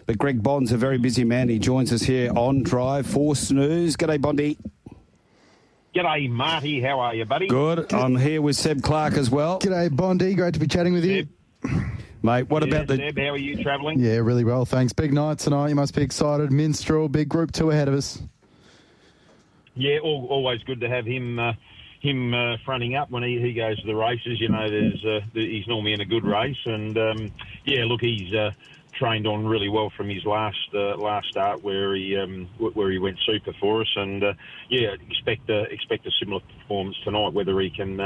But Greg Bond's a very busy man. He joins us here on Drive for Snooze. G'day, Bondy. G'day, Marty. How are you, buddy? Good. I'm here with Seb Clark as well. G'day, Bondy. Great to be chatting with you. Mate, what about the... Seb, how are you travelling? Yeah, really well, thanks. Big night tonight. You must be excited. Minstrel, big Group 2 ahead of us. Yeah, always good to have him fronting up when he goes to the races. You know, he's normally in a good race. And, look, he's trained on really well from his last start where he went super for us. And, expect a similar performance tonight. Whether he can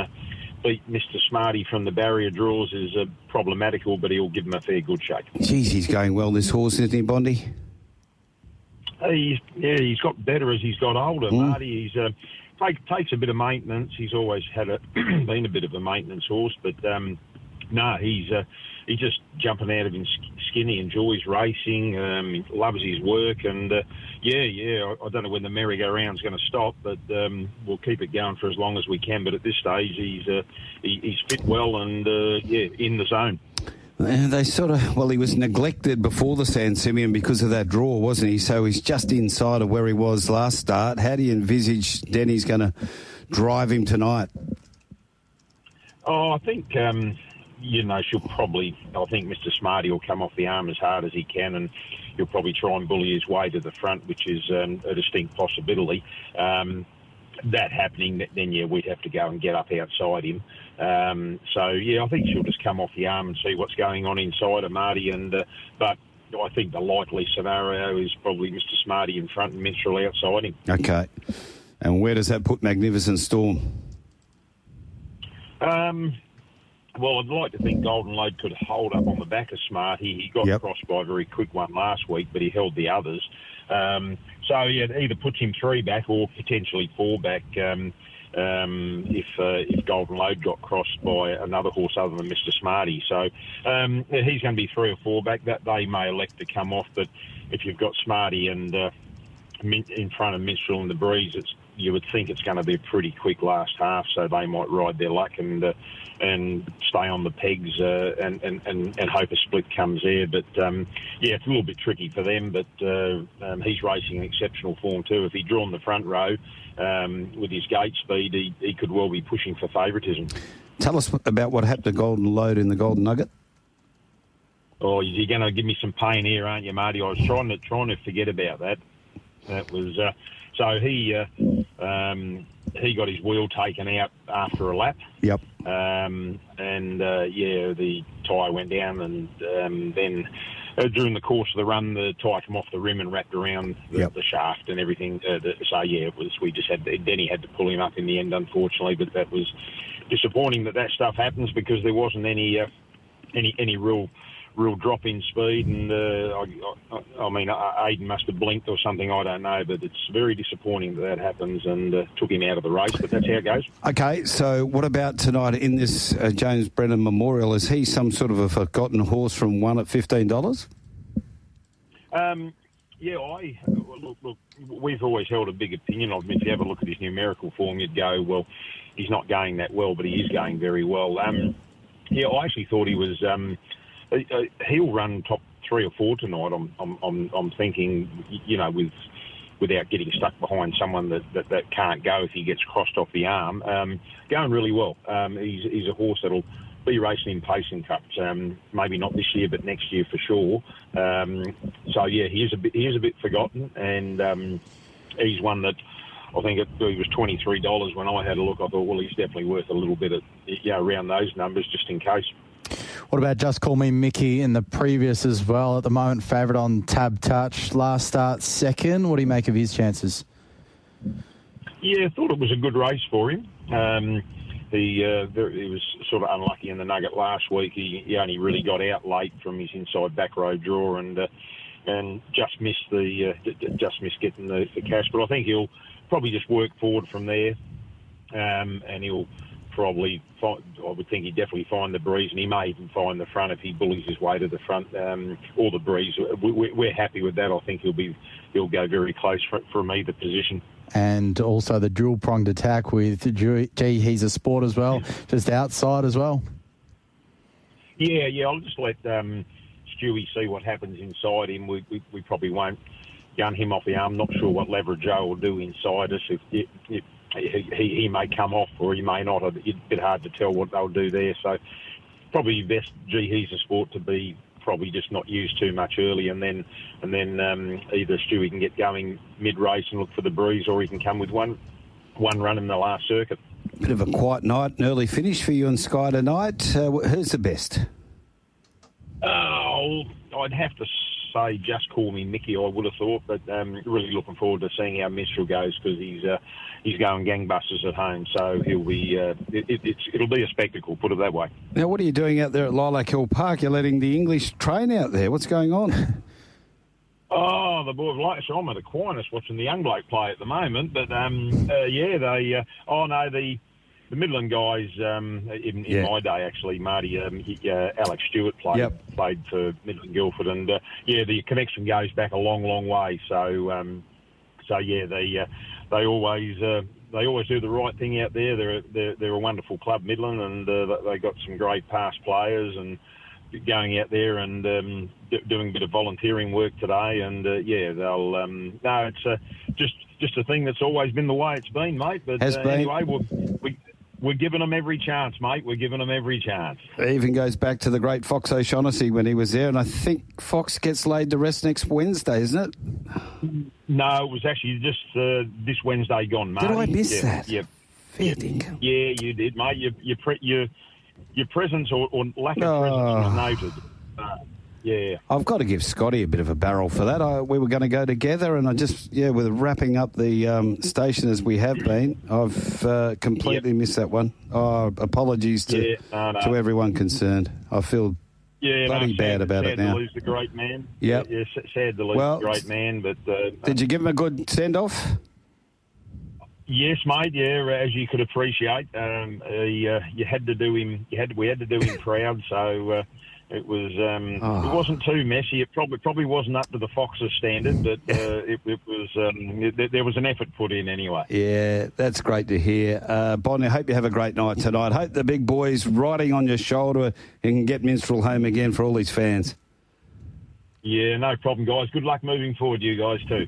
beat Mr. Smarty from the barrier draws is problematical, but he'll give him a fair good shake. Geez, he's going well, this horse, isn't he, Bondy? He's got better as he's got older, Marty. He's takes a bit of maintenance. He's always been a bit of a maintenance horse, but he's just jumping out of his skin. He enjoys racing. He loves his work, and I don't know when the merry-go-round's going to stop, but we'll keep it going for as long as we can. But at this stage, he's fit well and in the zone. And they he was neglected before the San Simeon because of that draw, wasn't he? So he's just inside of where he was last start. How do you envisage Denny's going to drive him tonight? Oh, I think, she'll probably... I think Mr. Smarty will come off the arm as hard as he can, and he'll probably try and bully his way to the front, which is a distinct possibility. That happening, then, we'd have to go and get up outside him. I think she'll just come off the arm and see what's going on inside of Marty. But I think the likely scenario is probably Mr. Smarty in front and Minstrel outside him. Okay. And where does that put Magnificent Storm? Well, I'd like to think Golden Load could hold up on the back of Smarty. He got crossed by a very quick one last week, but he held the others. It either puts him 3 back or potentially 4 back if Golden Load got crossed by another horse other than Mr. Smarty. So he's going to be 3 or 4 back. That they may elect to come off, but if you've got Smarty and in front of Minstrel and the Breeze, you would think it's going to be a pretty quick last half, so they might ride their luck and stay on the pegs and hope a split comes there. But, it's a little bit tricky for them, but he's racing in exceptional form too. If he'd drawn the front row with his gate speed, he could well be pushing for favouritism. Tell us about what happened to Golden Load in the Golden Nugget. Oh, you're going to give me some pain here, aren't you, Marty? I was trying to forget about that. That was... So he got his wheel taken out after a lap. Yep. The tyre went down, and then during the course of the run, the tyre came off the rim and wrapped around the shaft and everything. Denny had to pull him up in the end, unfortunately, but that was disappointing that stuff happens because there wasn't any real drop in speed, and Aiden must have blinked or something, I don't know, but it's very disappointing that happens and took him out of the race, but that's how it goes. Okay, so what about tonight in this James Brennan Memorial? Is he some sort of a forgotten horse from one at $15? Look, we've always held a big opinion of him. If you have a look at his numerical form, you'd go, well, he's not going that well, but he is going very well. I actually thought he was... he'll run top 3 or 4 tonight. I'm thinking, without getting stuck behind someone that can't go if he gets crossed off the arm. Going really well. He's a horse that'll be racing in Pacing Cups. Maybe not this year, but next year for sure. He is a bit forgotten, and he's one that I think he was $23 when I had a look. I thought, well, he's definitely worth a little bit around those numbers just in case. What about Just Call Me Mickey in the previous as well? At the moment, favourite on Tab Touch. Last start, second. What do you make of his chances? Yeah, I thought it was a good race for him. He was sort of unlucky in the Nugget last week. He only really got out late from his inside back row draw and just missed getting the cash. But I think he'll probably just work forward from there, and he'll probably I would think he'd definitely find the Breeze, and he may even find the front if he bullies his way to the front, or the Breeze. We're happy with that. I think he'll go very close from either position. And also the dual-pronged attack with He's a Sport as well, just outside as well. Yeah, I'll just let Stewie see what happens inside him. We probably won't gun him off the arm. Not sure what Leverage-O will do inside us. If he may come off or he may not. It's a bit hard to tell what they'll do there. So probably best, he's a sport to be probably just not used too much early, and then either Stewie can get going mid-race and look for the breeze, or he can come with one run in the last circuit. Bit of a quiet night, an early finish for you and Sky tonight. Who's the best? Oh, I'd have to say just call me Mickey, I would have thought, but really looking forward to seeing how Mistral goes, because he's going gangbusters at home, so he'll be it'll be a spectacle, put it that way. Now, what are you doing out there at Lilac Hill Park? You're letting the English train out there. What's going on? Oh, the boys like so I'm at Aquinas watching the young bloke play at the moment, but the Midland guys, in my day, actually, Marty, Alex Stewart played for Midland Guildford, and the connection goes back a long, long way. So they always do the right thing out there. They're a wonderful club, Midland, and they got some great past players, and going out there and doing a bit of volunteering work today, and they'll it's just a thing that's always been the way it's been, mate. But anyway, we're giving them every chance, mate. We're giving them every chance. It even goes back to the great Fox O'Shaughnessy when he was there, and I think Fox gets laid to rest next Wednesday, isn't it? No, it was actually just this Wednesday gone, mate. Did I miss that? Yeah. Fair dinkum. Yeah, you did, mate. Your presence or lack of presence was noted. I've got to give Scotty a bit of a barrel for that. We were going to go together, and with wrapping up the station as we have been, I've completely missed that one. Apologies to everyone concerned. I feel bloody bad about it now. Sad to lose the great man. Yep. Yeah, sad to lose the great man. But did you give him a good send-off? Yes, mate. Yeah, as you could appreciate, you had to do him. We had to do him proud. So it was. It wasn't too messy. It probably wasn't up to the Foxes' standard, but it was. There was an effort put in anyway. Yeah, that's great to hear. Bonnie, I hope you have a great night tonight. Hope the big boys riding on your shoulder and can get Minstrel home again for all his fans. Yeah, no problem, guys. Good luck moving forward, you guys too.